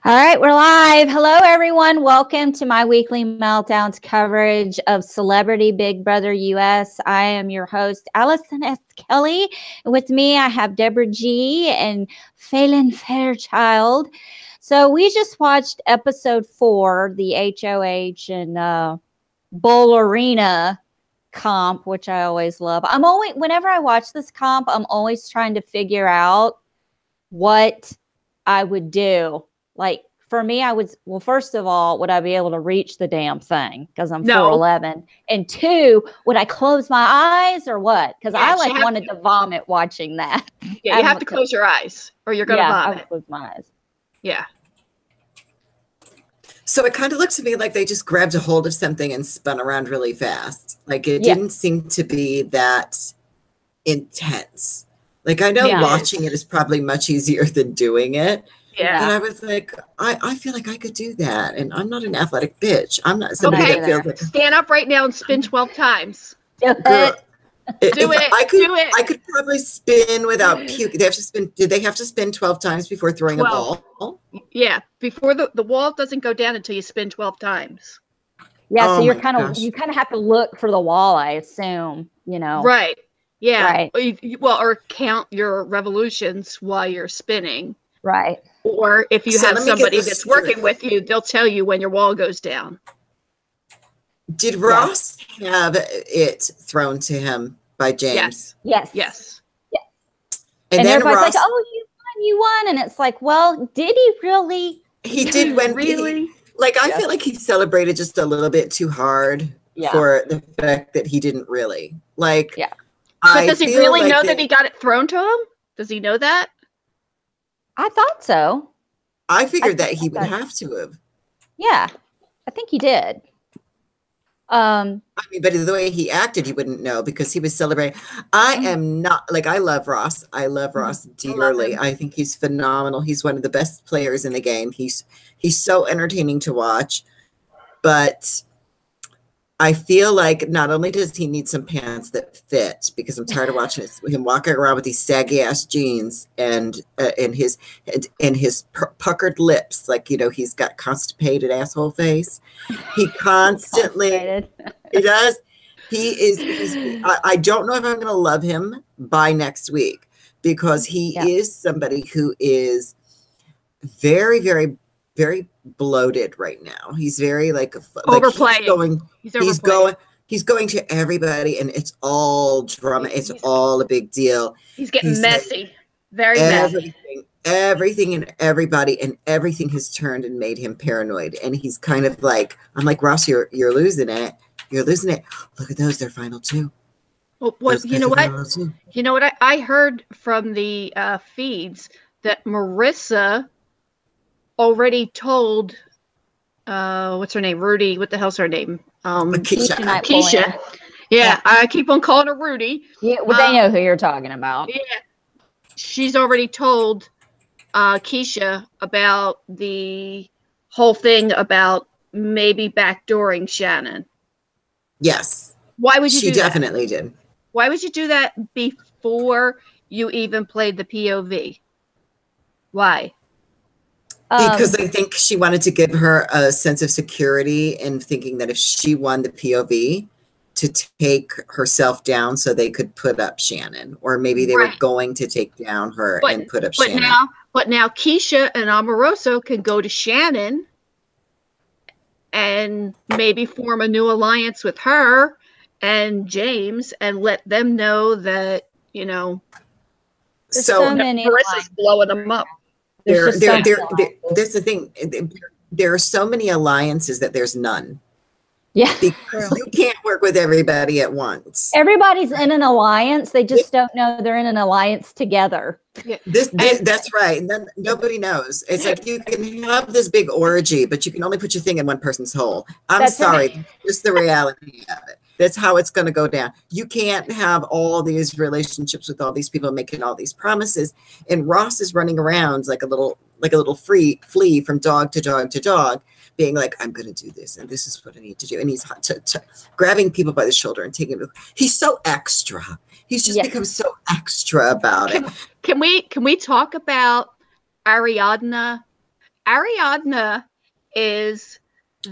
All right, we're live. Hello, everyone. Welcome to my weekly Meltdowns coverage of Celebrity Big Brother US. I am your host, Allison S. Kelly. With me, I have Deborah G. and Phelan Fairchild. So we just watched episode 4, the HOH and Bowl Arena comp, which I always love. Whenever I watch this comp, I'm always trying to figure out what I would do. Like for me, first of all, would I be able to reach the damn thing? Because I'm 4'11". And 2, would I close my eyes or what? Because I wanted to vomit watching that. Yeah, you have to close your eyes or you're going to vomit. I would close my eyes. Yeah. So it kind of looked to me like they just grabbed a hold of something and spun around really fast. Like it didn't seem to be that intense. Like I know watching it is probably much easier than doing it. Yeah. And I was like, I feel like I could do that. And I'm not an athletic bitch. I'm not somebody that feels like stand up right now and spin 12 times. Girl, do it. I could probably spin without puke. They have to spin. Did they have to spin 12 times before throwing 12. a ball? Yeah. Before the wall doesn't go down until you spin 12 times. Yeah. So you kind of have to look for the wall, I assume, Right. Yeah. Right. Or count your revolutions while you're spinning. Right. Or if you have somebody that's working with you, they'll tell you when your wall goes down. Did Ross have it thrown to him by James? Yes. And then everybody's like, "Oh, you won," and it's like, "Well, did he really?" He did when really. I feel like he celebrated just a little bit too hard for the fact that he didn't really like. Yeah. But does he really know that he got it thrown to him? Does he know that? I thought so. I figured that he would have to have. Yeah, I think he did. I mean, but the way he acted, he wouldn't know because he was celebrating. I am not I love Ross. I love Ross dearly. I think he's phenomenal. He's one of the best players in the game. He's so entertaining to watch. But I feel like not only does he need some pants that fit, because I'm tired of watching him walking around with these saggy ass jeans and his puckered lips, like he's got constipated asshole face. He constantly he does. I don't know if I'm going to love him by next week because he is somebody who is very, very, very bloated right now. He's very overplaying. He's going to everybody and it's all drama. It's all a big deal. He's getting messy. Very messy. Everything and everybody and everything has turned and made him paranoid. And he's kind of like, I'm like, Ross, you're losing it. You're losing it. Look at those. They're final 2. Well, you know what? You know what? I heard from the feeds that Marissa already told what's her name? Rudy. What the hell's her name? Keisha. Yeah, I keep on calling her Rudy. Yeah, well, they know who you're talking about. Yeah. She's already told Keisha about the whole thing about maybe backdooring Shannon. Yes. Why would you do that? She definitely did. Why would you do that before you even played the POV? Why? Because I think she wanted to give her a sense of security in thinking that if she won the POV to take herself down so they could put up Shannon, or maybe they were going to take down her and put up Shannon. But now Keisha and Amoroso can go to Shannon and maybe form a new alliance with her and James and let them know that, so Marissa's blowing them up. That's the thing. There are so many alliances that there's none. Yeah. Because you can't work with everybody at once. Everybody's in an alliance. They just don't know they're in an alliance together. Yeah. That's right. Nobody knows. It's like you can have this big orgy, but you can only put your thing in one person's hole. That's sorry. Right. Just the reality of it. That's how it's going to go down. You can't have all these relationships with all these people making all these promises. And Ross is running around like a little flea from dog to dog to dog, being like, I'm going to do this. And this is what I need to do. And he's grabbing people by the shoulder and taking them. He's so extra. He's just become so extra about it. Can we talk about Ariadna Ariadna is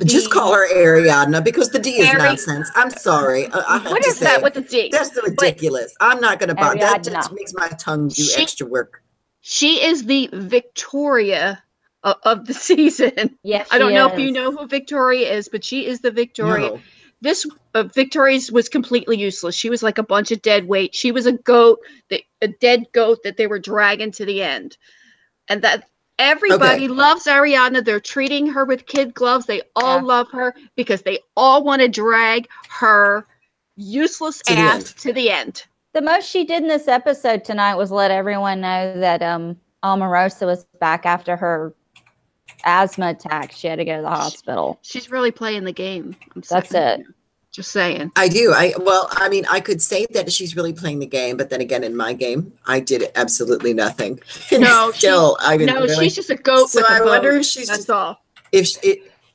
just call her Ariadna because the D is nonsense. I'm sorry. I have what to is say, that with the D? That's ridiculous. I'm not going to buy that. Ariadna. Just makes my tongue do extra work. She is the Victoria of the season. Yes, I don't know if you know who Victoria is, but she is the Victoria. No. This Victoria's was completely useless. She was like a bunch of dead weight. She was a goat, a dead goat that they were dragging to the end. And that everybody loves Ariadna. They're treating her with kid gloves. They all love her because they all want to drag her useless ass to the end. The most she did in this episode tonight was let everyone know that Omarosa was back after her asthma attack. She had to go to the hospital. She's really playing the game. That's it. Just saying. I do. I could say that she's really playing the game, but then again, in my game, I did absolutely nothing. No, really. She's just a goat. So I wonder if she's that's all. If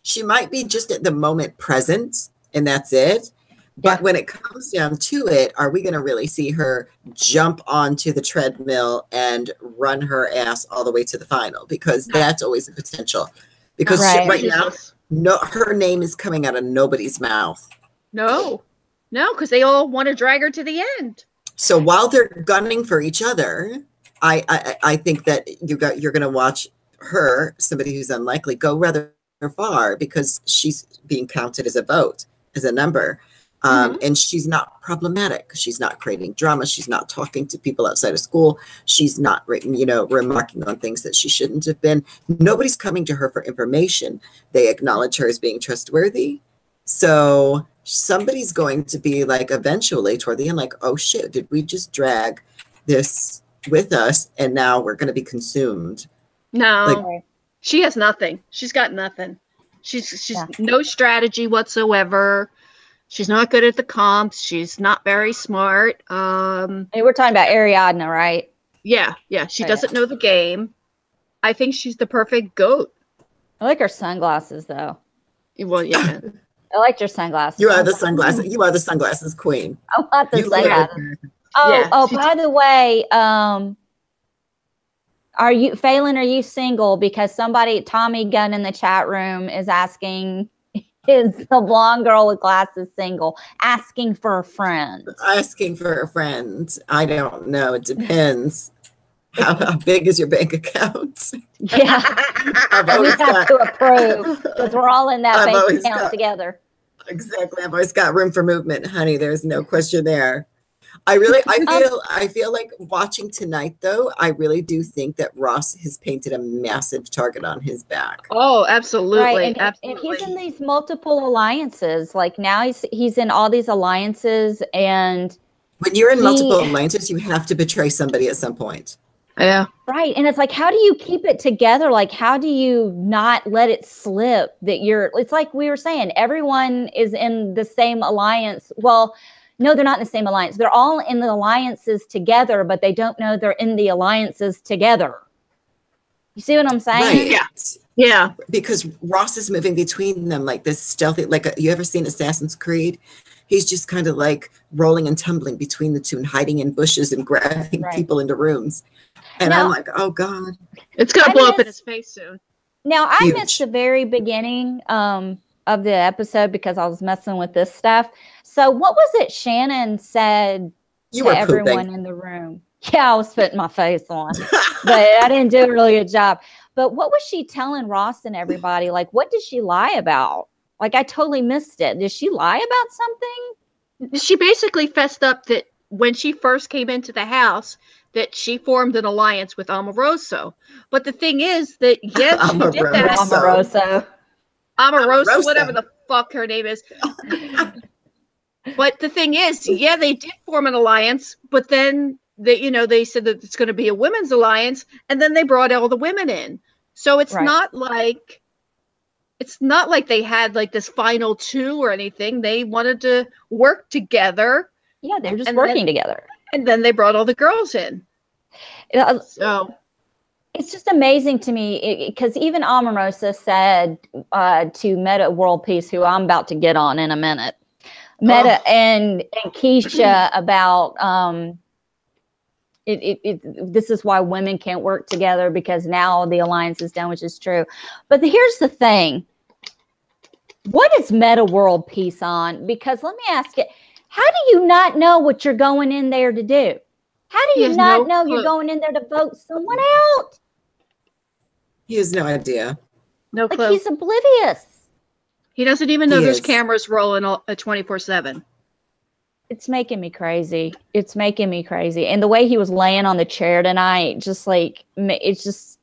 she might be just at the moment present, and that's it. But when it comes down to it, are we going to really see her jump onto the treadmill and run her ass all the way to the final? Because that's always a potential. Because right now, her name is coming out of nobody's mouth. No, because they all want to drag her to the end. So while they're gunning for each other, I think that you're going to watch her, somebody who's unlikely, go rather far because she's being counted as a vote, as a number. And she's not problematic. She's not creating drama. She's not talking to people outside of school. She's not, remarking on things that she shouldn't have been. Nobody's coming to her for information. They acknowledge her as being trustworthy. So somebody's going to be like, eventually toward the end, like, oh shit, did we just drag this with us? And now we're going to be consumed. No, she has nothing. She's got nothing. She's no strategy whatsoever. She's not good at the comps. She's not very smart. Hey, we're talking about Ariadna, right? Yeah. She doesn't know the game. I think she's the perfect goat. I like her sunglasses, though. Well, yeah. I liked your sunglasses. You are the sunglasses. You are the sunglasses queen. I want the sunglasses. By the way, Phelan, are you single? Because Tommy Gunn in the chat room is asking, is the blonde girl with glasses single? Asking for a friend. Asking for a friend. I don't know. It depends. How big is your bank account? Yeah. We have to approve because we're all in that bank account together. Exactly. I've always got room for movement, honey. There's no question there. I feel like watching tonight, though, I really do think that Ross has painted a massive target on his back. Oh, absolutely. Right. And he's in these multiple alliances. Like now he's in all these alliances. And when you're in multiple alliances, you have to betray somebody at some point. Yeah. Right. And it's like, how do you keep it together? Like, how do you not let it slip that it's like we were saying, everyone is in the same alliance. Well, no, they're not in the same alliance. They're all in the alliances together, but they don't know they're in the alliances together. You see what I'm saying? Right. Yeah. Because Ross is moving between them like this stealthy, you ever seen Assassin's Creed? He's just kind of like rolling and tumbling between the two and hiding in bushes and grabbing people into rooms. And I'm like, oh God. It's going to blow up in his face soon. Now, I missed the very beginning of the episode because I was messing with this stuff. So what was it Shannon said to everyone in the room? Yeah, I was putting my face on, but I didn't do a really good job. But what was she telling Ross and everybody? Like, what did she lie about? Like, I totally missed it. Did she lie about something? She basically fessed up that when she first came into the house, that she formed an alliance with Omarosa. But the thing is that, yes, she did that. Omarosa, whatever the fuck her name is. But the thing is, they did form an alliance, but then they said that it's going to be a women's alliance, and then they brought all the women in. So it's not like they had like this final two or anything. They wanted to work together. Yeah, they're just working together. And then they brought all the girls in. So it's just amazing to me because even Omarosa said to Meta World Peace, who I'm about to get on in a minute, Meta and Keisha about This is why women can't work together, because now the alliance is done, which is true. But here's the thing. What is Meta World Peace on? Because let me ask it, how do you not know what you're going in there to do? How do you not know you're going in there to vote someone out? He has no idea. No clue. Like, he's oblivious. He doesn't even know there's cameras rolling 24/7. It's making me crazy. It's making me crazy. And the way he was laying on the chair tonight, just like, it's just,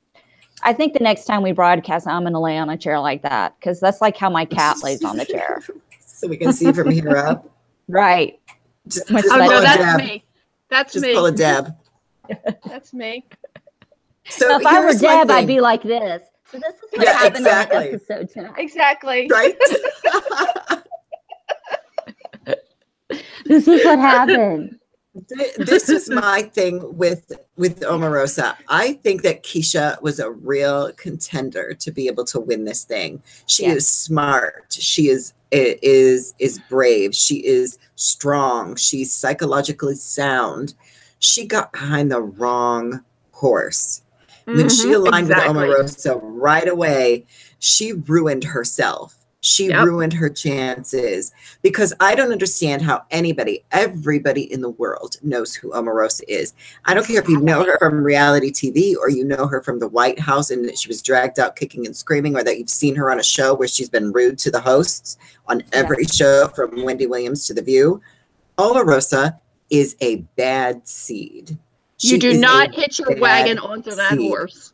I think the next time we broadcast, I'm going to lay on a chair like that, because that's like how my cat lays on the chair. So we can see from here up. Right. Just oh, no, that's me. That's me. Just pull a Deb. That's me. So if I were Deb, I'd be like this. So this is what happened in the episode tonight. Exactly. Right? This is what happened. This is my thing with Omarosa. I think that Keisha was a real contender to be able to win this thing. She is smart. She is brave. She is strong. She's psychologically sound. She got behind the wrong horse. When she aligned with Omarosa right away, she ruined herself. She ruined her chances, because I don't understand how everybody in the world knows who Omarosa is. I don't care if you know her from reality TV or you know her from the White House and that she was dragged out kicking and screaming, or that you've seen her on a show where she's been rude to the hosts on every show from Wendy Williams to The View. Omarosa is a bad seed. You do not hitch your wagon onto that horse.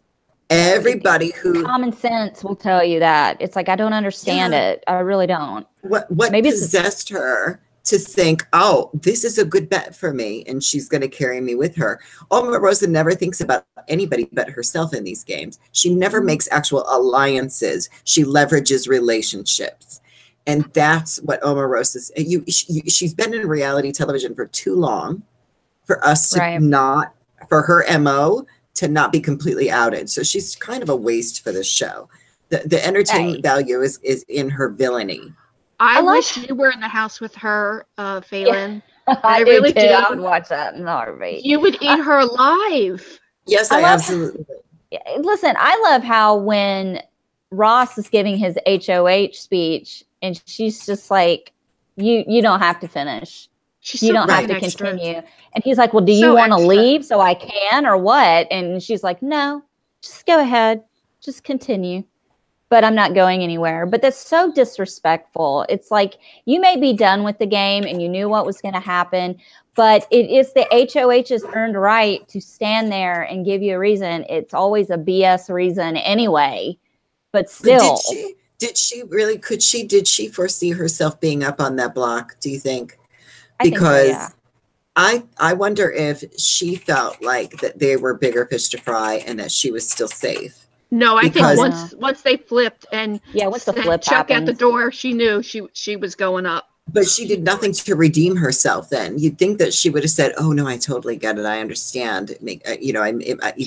Everybody who common sense will tell you that. It's like, I don't understand it. I really don't. What maybe possessed her to think, oh, this is a good bet for me, and she's going to carry me with her. Omarosa never thinks about anybody but herself in these games. She never makes actual alliances. She leverages relationships. And that's what Omarosa's. She's been in reality television for too long for us to not, for her MO to not be completely outed. So she's kind of a waste for this show. The entertainment value is in her villainy. I wish you were in the house with her, Phelan. Yeah. I really do. I would watch that in a heartbeat. You would eat her alive. Yes, I absolutely would. Listen, I love how when Ross is giving his HOH speech and she's just like, you don't have to finish. You don't have to continue. And he's like, well, do you want to leave so I can, or what? And she's like, no, just go ahead. Just continue. But I'm not going anywhere. But that's so disrespectful. It's like, you may be done with the game and you knew what was going to happen, but it is the HOH's earned right to stand there and give you a reason. It's always a BS reason anyway. But still. Did she foresee herself being up on that block, do you think? Because I wonder if she felt like that they were bigger fish to fry and that she was still safe. No, I think once they flipped and once the flip Chuck at the door, she knew she was going up. But she did nothing to redeem herself. Then you'd think that she would have said, "Oh no, I totally get it. I understand." Even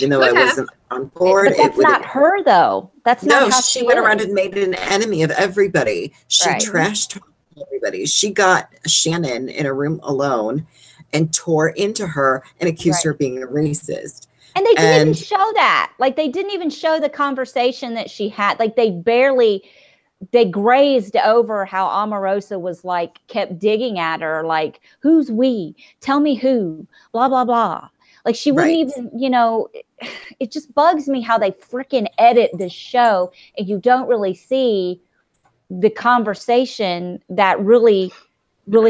though I wasn't on board, but that's not her though. That's not how she went around and made an enemy of everybody. She trashed everybody. She got Shannon in a room alone and tore into her and accused her of being a racist. And they didn't even show that. Like, they didn't even show the conversation that she had. Like, they grazed over how Omarosa was like, kept digging at her. Like, who's we? Tell me who, blah, blah, blah. Like, she wouldn't even, it just bugs me how they freaking edit this show and you don't really see the conversation that really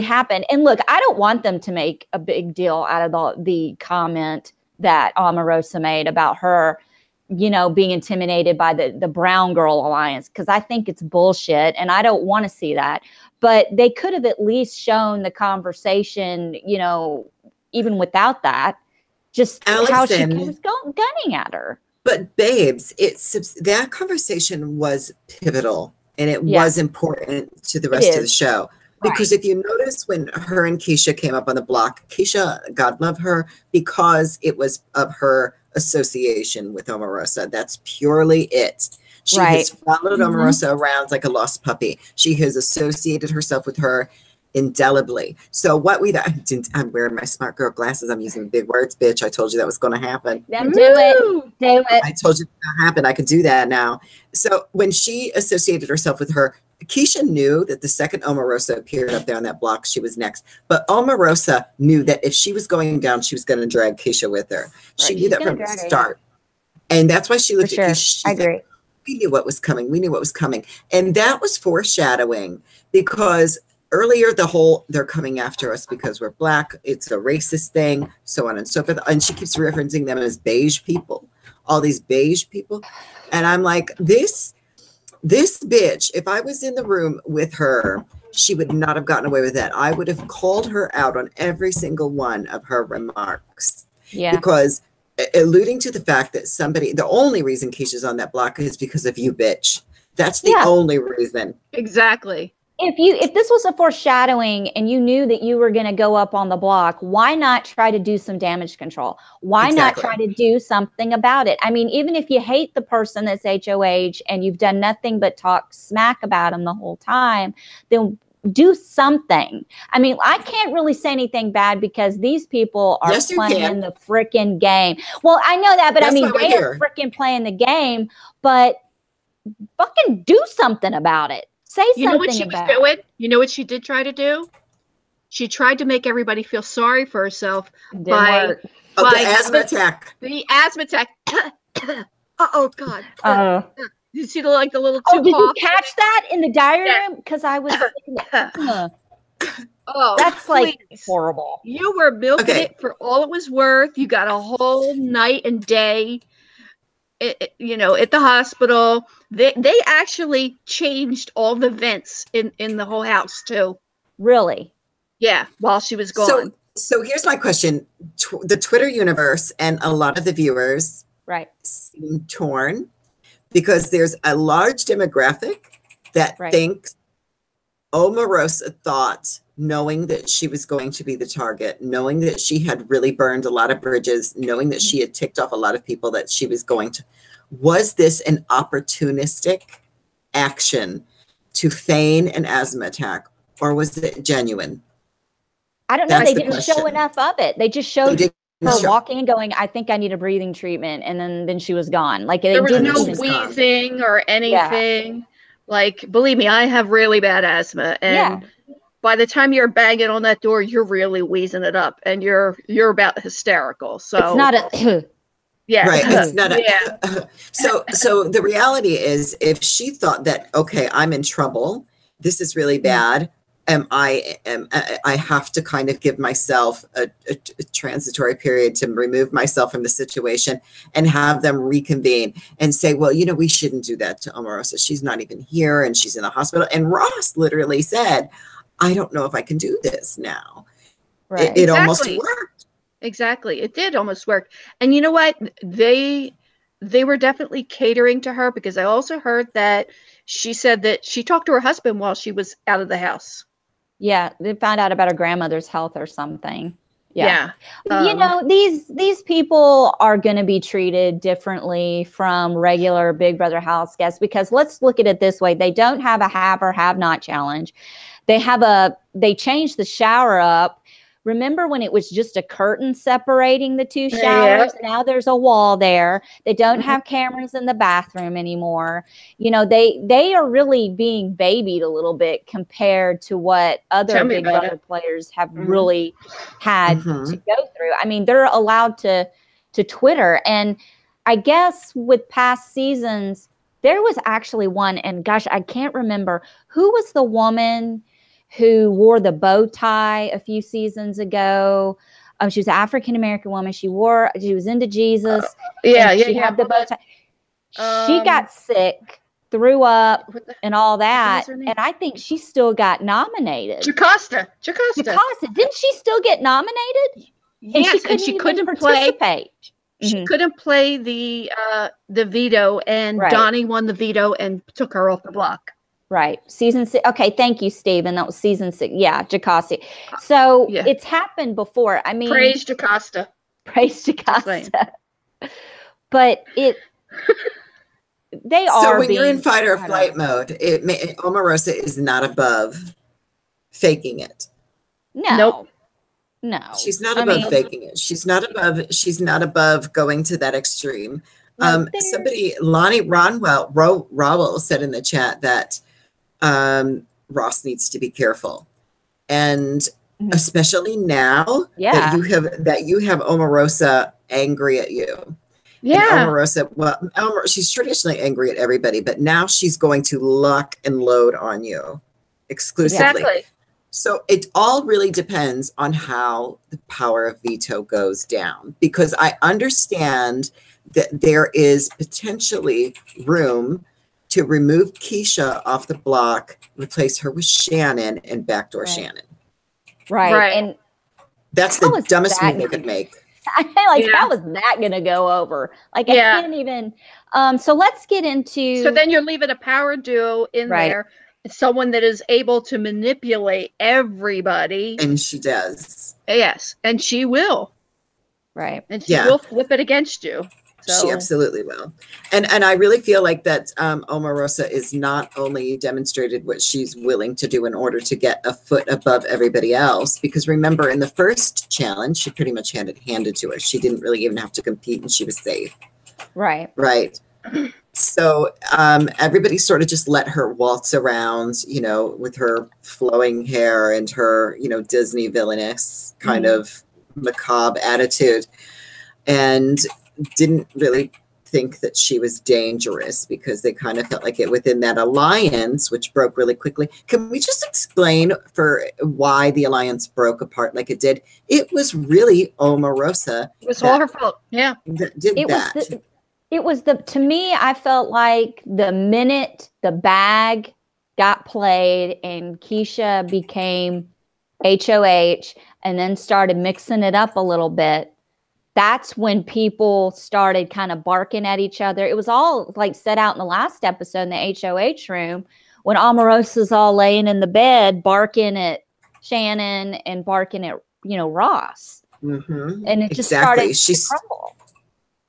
happened. And look, I don't want them to make a big deal out of the comment that Omarosa made about her, being intimidated by the Brown Girl Alliance, because I think it's bullshit and I don't want to see that. But they could have at least shown the conversation, even without that, just Allison, how she was gunning at her. But babes, that conversation was pivotal and it was important to the rest of the show. Because if you notice when her and Keisha came up on the block, Keisha, God love her, because it was of her association with Omarosa. That's purely it. She has followed Omarosa around like a lost puppy. She has associated herself with her. indelibly. So what I'm wearing my smart girl glasses. I'm using big words, bitch. I told you that was going to happen. Yeah, do it. Do it. I told you that happened. I could do that now. So when she associated herself with her, Keisha knew that the second Omarosa appeared up there on that block, she was next. But Omarosa knew that if she was going down, she was going to drag Keisha with her. She knew that from the start. And that's why she looked at Keisha. I agree. We knew what was coming. We knew what was coming. And that was foreshadowing, because earlier they're coming after us because we're Black. It's a racist thing, so on and so forth. And she keeps referencing them as beige people, all these beige people. And I'm like, this bitch, if I was in the room with her, she would not have gotten away with that. I would have called her out on every single one of her remarks. Yeah. Because alluding to the fact that the only reason Keisha's on that block is because of you, bitch. That's the only reason. Exactly. If this was a foreshadowing and you knew that you were going to go up on the block, why not try to do some damage control? Why not try to do something about it? I mean, even if you hate the person that's HOH and you've done nothing but talk smack about them the whole time, then do something. I mean, I can't really say anything bad because these people are playing the freaking game. Well, I know that, but that's, I mean, they are freaking playing the game, but fucking do something about it. Say something. You know what she was doing? You know what she did try to do? She tried to make everybody feel sorry for herself by the asthma attack. The asthma attack. Oh God. You see the little two. Did you catch that in the diary room? Because I was. Oh, that's like horrible. You were milking it for all it was worth. You got a whole night and day. At the hospital. They actually changed all the vents in the whole house too. Really? Yeah, while she was gone. So here's my question. The Twitter universe and a lot of the viewers seem torn because there's a large demographic that thinks Omarosa thought, knowing that she was going to be the target, knowing that she had really burned a lot of bridges, knowing that she had ticked off a lot of people, that she was going to. Was this an opportunistic action to feign an asthma attack, or was it genuine? I don't know. They didn't show enough of it. They just showed her walking and going, I think I need a breathing treatment. And then she was gone. Like there was no wheezing or anything. Yeah. Like, believe me, I have really bad asthma. And by the time you're banging on that door, you're really wheezing it up and you're about hysterical. So it's not a yeah. Right. It's not so the reality is, if she thought that, okay, I'm in trouble, this is really bad. I have to kind of give myself a transitory period to remove myself from the situation and have them reconvene and say, well, we shouldn't do that to Omarosa. She's not even here and she's in the hospital. And Ross literally said, I don't know if I can do this now. Right. It almost worked. Exactly. It did almost work. And you know what? They were definitely catering to her, because I also heard that she said that she talked to her husband while she was out of the house. Yeah, they found out about her grandmother's health or something. Yeah. These people are going to be treated differently from regular Big Brother house guests, because let's look at it this way. They don't have a have or have not challenge. They changed the shower up. Remember when it was just a curtain separating the two showers? Yeah. Now there's a wall there. They don't have cameras in the bathroom anymore. They are really being babied a little bit compared to what other Big Brother players have really had to go through. I mean, they're allowed to Twitter. And I guess with past seasons, there was actually one, and gosh, I can't remember who was the woman who wore the bow tie a few seasons ago. She was an African-American woman. She was into Jesus. She had the bow tie. She got sick, threw up, and all that. And I think she still got nominated. Jocasta. Didn't she still get nominated? Yes, and she couldn't participate. She couldn't play the veto, and Donnie won the veto and took her off the block. Right. Season 6. Okay. Thank you, Stephen. That was season 6. Yeah. Jocasta. So it's happened before. I mean, praise Jocasta. But they are. So when you're in fight or flight mode, Omarosa is not above faking it. No. Nope. No. She's not above faking it. She's not above going to that extreme. No, Lonnie Rowell said in the chat that Ross needs to be careful. And especially now that you have Omarosa angry at you. Yeah. And Omarosa, she's traditionally angry at everybody, but now she's going to lock and load on you exclusively. Exactly. So it all really depends on how the power of veto goes down, because I understand that there is potentially room to remove Keisha off the block, replace her with Shannon, and backdoor Shannon. Right. And that's the dumbest move they could make. How was that going to go over? Like, I can't even. So let's get into. So then you're leaving a power duo in there. Someone that is able to manipulate everybody. And she does. Yes. And she will. Right. And she will flip it against you. So. She absolutely will. And I really feel like that Omarosa is not only demonstrated what she's willing to do in order to get a foot above everybody else, because remember in the first challenge, she pretty much had it handed to her. She didn't really even have to compete and she was safe. Right. Right. So everybody sort of just let her waltz around, you know, with her flowing hair and her, you know, Disney villainous kind of macabre attitude, and didn't really think that she was dangerous because they kind of felt like it within that alliance, which broke really quickly. Can we just explain for why the alliance broke apart like it did? It was really Omarosa. It was all her fault. Yeah. To me, I felt like the minute the bag got played and Keisha became HOH and then started mixing it up a little bit, that's when people started kind of barking at each other. It was all like set out in the last episode in the HOH room when Omarosa's all laying in the bed barking at Shannon and barking at, you know, Ross. And it just started to crumble.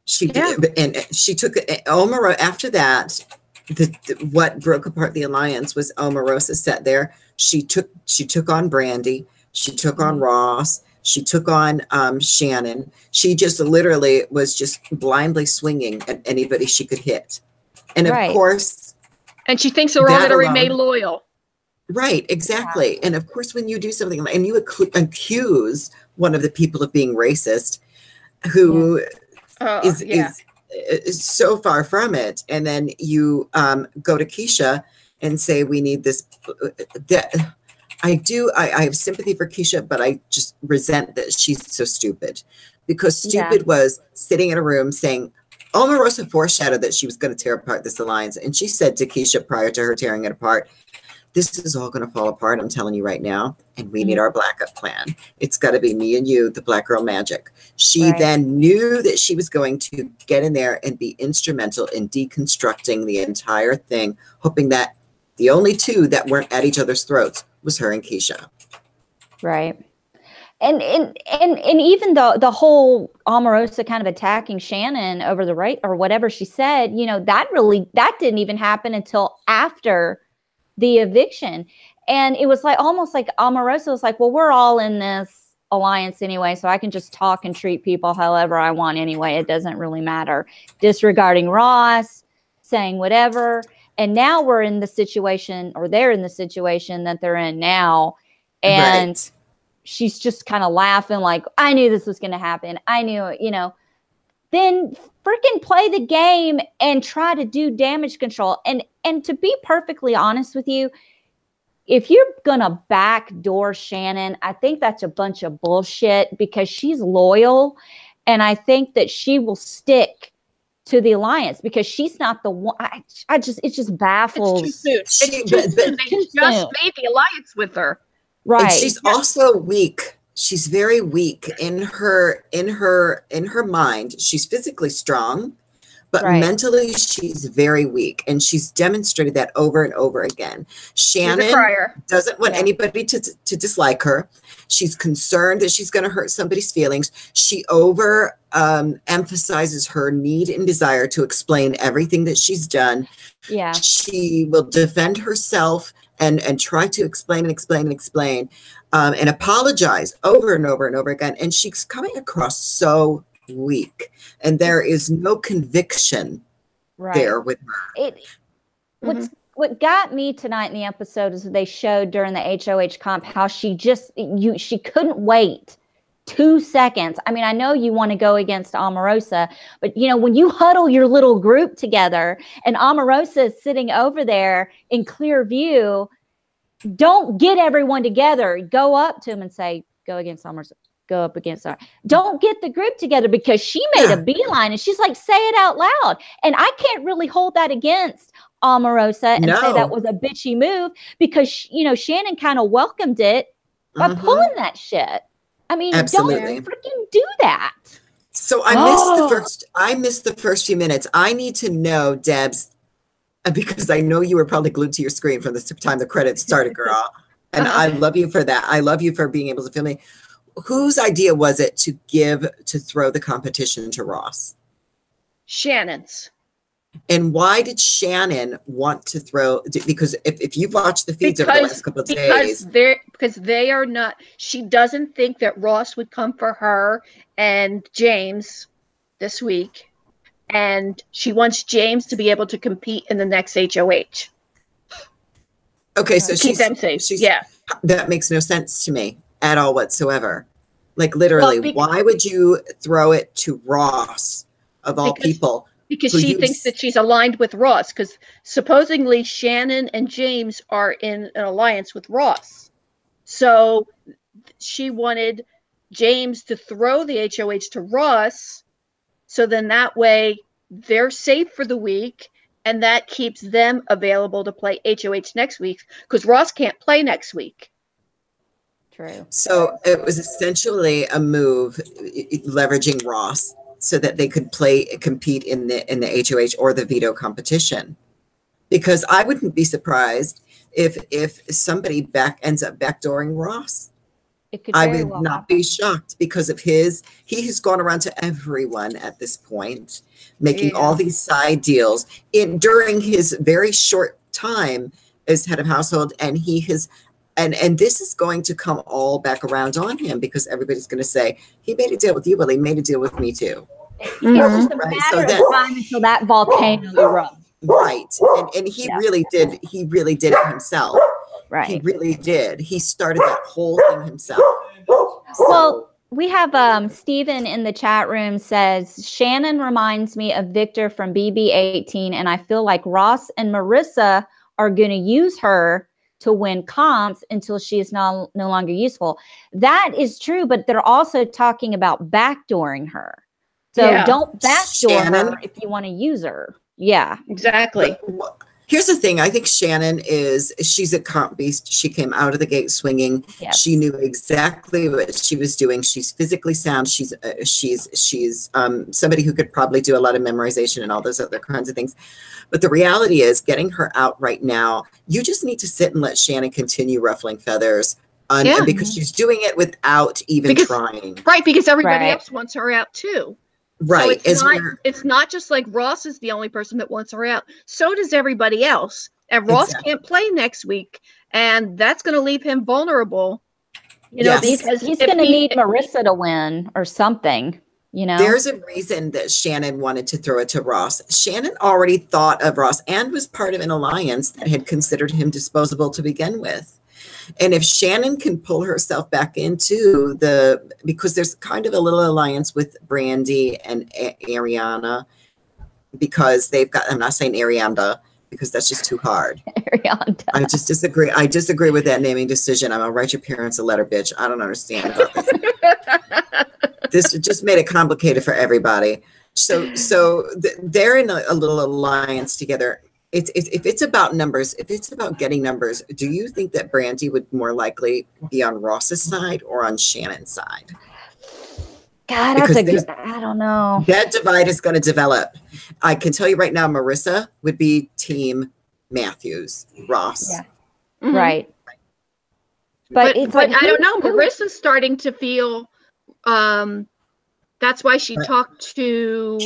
She did, and she took Omarosa after that. What broke apart the alliance was Omarosa sat there. She took on Brandy. She took on Ross. She took on Shannon. She just literally was just blindly swinging at anybody she could hit. And of course, and she thinks they're all going to remain loyal. Right, exactly. And of course, when you do something and you accuse one of the people of being racist, who is so far from it, and then you go to Keisha and say, we need this. I have sympathy for Keisha, but I just resent that she's so stupid, because stupid was sitting in a room saying, Omarosa foreshadowed that she was going to tear apart this alliance. And she said to Keisha prior to her tearing it apart, this is all going to fall apart, I'm telling you right now, and we need our backup plan. It's got to be me and you, the Black Girl Magic. She then knew that she was going to get in there and be instrumental in deconstructing the entire thing, hoping that the only two that weren't at each other's throats was her and Keisha. Right. And even the whole Omarosa kind of attacking Shannon over the right or whatever she said, you know, that didn't even happen until after the eviction. And it was like almost like Omarosa was like, well, we're all in this alliance anyway, so I can just talk and treat people however I want anyway. It doesn't really matter. Disregarding Ross, saying whatever. And now we're in the situation, or they're in the situation that they're in now. And she's just kind of laughing like, I knew this was going to happen. I knew it, you know. Then freaking play the game and try to do damage control. And to be perfectly honest with you, if you're going to backdoor Shannon, I think that's a bunch of bullshit, because she's loyal. And I think that she will stick to the alliance, because she's not the one. It just baffles. It's too soon. They just made the alliance with her. Right. And she's also weak. She's very weak in her mind. She's physically strong, but mentally she's very weak, and she's demonstrated that over and over again. Shannon doesn't want anybody to dislike her. She's concerned that she's going to hurt somebody's feelings. She emphasizes her need and desire to explain everything that she's done. Yeah. She will defend herself and try to explain and explain and explain, and apologize over and over and over again. And she's coming across so weak, and there is no conviction there with her. What got me tonight in the episode is they showed during the HOH comp how she couldn't wait 2 seconds. I mean, I know you want to go against Omarosa, but you know, when you huddle your little group together and Omarosa is sitting over there in clear view, don't get everyone together. Go up to him and say, go against Omarosa. Go up against her. Don't get the group together, because she made a beeline and she's like, say it out loud. And I can't really hold that against Omarosa and say that was a bitchy move, because, you know, Shannon kind of welcomed it by pulling that shit. I mean, don't freaking do that. So I missed the first few minutes. I need to know, Debs, because I know you were probably glued to your screen from the time the credits started, girl. And I love you for that. I love you for being able to film me. Whose idea was it to throw the competition to Ross? Shannon's. And why did Shannon want to throw? Because if you've watched the feeds over the last couple of days, because they are not. She doesn't think that Ross would come for her and James this week, and she wants James to be able to compete in the next HOH. Okay, so keep them safe. That makes no sense to me at all whatsoever. Like literally, why would you throw it to Ross of all people? Because she thinks that she's aligned with Ross, because supposedly Shannon and James are in an alliance with Ross. So she wanted James to throw the HOH to Ross, so then that way they're safe for the week, and that keeps them available to play HOH next week, because Ross can't play next week. True. So it was essentially a move leveraging Ross so that they could compete in the HOH or the veto competition. Because I wouldn't be surprised if somebody ends up backdooring Ross. I would not be shocked, because of he has gone around to everyone at this point, making all these side deals during his very short time as head of household, and he has. And this is going to come all back around on him, because everybody's going to say, he made a deal with you, well, he made a deal with me too. It's just a matter of time until that volcano erupts. Right. And he really did it himself. Right. He really did. He started that whole thing himself. Well, we have Stephen in the chat room says, Shannon reminds me of Victor from BB18, and I feel like Ross and Marissa are going to use her to win comps until she is no longer useful. That is true, but they're also talking about backdooring her. So don't backdoor her if you want to use her. Yeah, exactly. But here's the thing. I think Shannon she's a comp beast. She came out of the gate swinging. Yes. She knew exactly what she was doing. She's physically sound. She's somebody who could probably do a lot of memorization and all those other kinds of things. But the reality is, getting her out right now, you just need to sit and let Shannon continue ruffling feathers. Because she's doing it without even trying. Right, because everybody else wants her out too. Right. So it's not just like Ross is the only person that wants her out. So does everybody else. And Ross can't play next week. And that's going to leave him vulnerable. You know, because he's going to need Marissa to win or something. You know, there's a reason that Shannon wanted to throw it to Ross. Shannon already thought of Ross and was part of an alliance that had considered him disposable to begin with. And if Shannon can pull herself back into because there's kind of a little alliance with Brandy and Ariana, because they've got, I'm not saying Arianda, because that's just too hard. Arianda. I just disagree. I disagree with that naming decision. I'm gonna write your parents a letter, bitch. I don't understand about this. This just made it complicated for everybody. So they're in a little alliance together. If it's about numbers, if it's about getting numbers, do you think that Brandy would more likely be on Ross's side or on Shannon's side? God, I don't know. That divide is going to develop. I can tell you right now, Marissa would be team Matthews, Ross. Yeah. Mm-hmm. Right. But I don't know. Marissa's starting to feel, that's why she talked to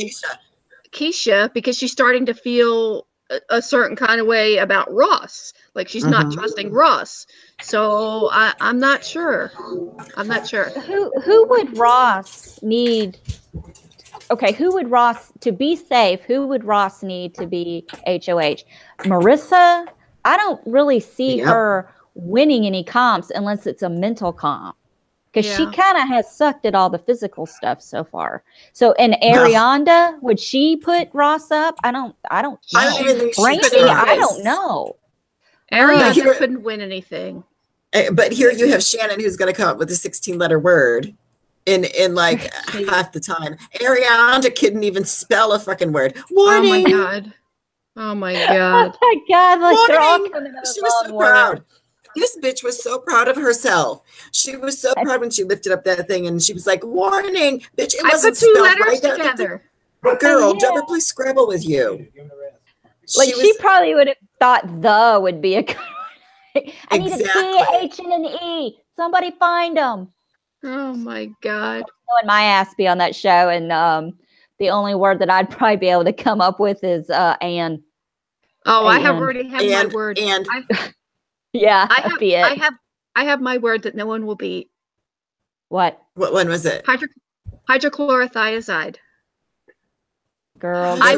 Keisha, because she's starting to feel a certain kind of way about Ross. Like she's not trusting Ross. So I'm not sure. I'm not sure. Who would Ross need? Okay, who would Ross, to be safe, who would Ross need to be HOH? Marissa? I don't really see her winning any comps unless it's a mental comp. Because she kind of has sucked at all the physical stuff so far. So, and Arianda, would she put Ross up? I don't know. Brandy, I don't know. Arianda couldn't win anything. But here you have Shannon, who's going to come up with a 16-letter word in like half the time. Arianda couldn't even spell a fucking word. Warning. Oh my god. Oh my god. Oh my god. Like warning. They're all coming out She was so proud. This bitch was so proud of herself. She was so proud when she lifted up that thing and she was like, warning, bitch. It wasn't put 2 spelled letters right together. Girl, don't ever play Scrabble with you. Like she probably would have thought the would be a good I need a T, H, and an E. Somebody find them. Oh my god. And my ass be on that show, and the only word that I'd probably be able to come up with is Ann. Oh, I have already had my word. And I have my word that no one will beat. What? What one was it? Hydrochlorothiazide. Girl, they're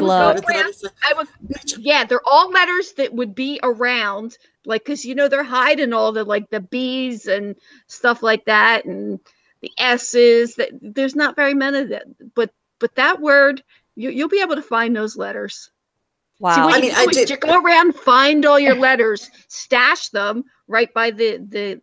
all letters that would be around, like, because they're hiding all the like the B's and stuff like that, and the S's. That there's not very many of them, but that word you'll be able to find those letters. Wow. See, you go around, find all your letters, stash them right by the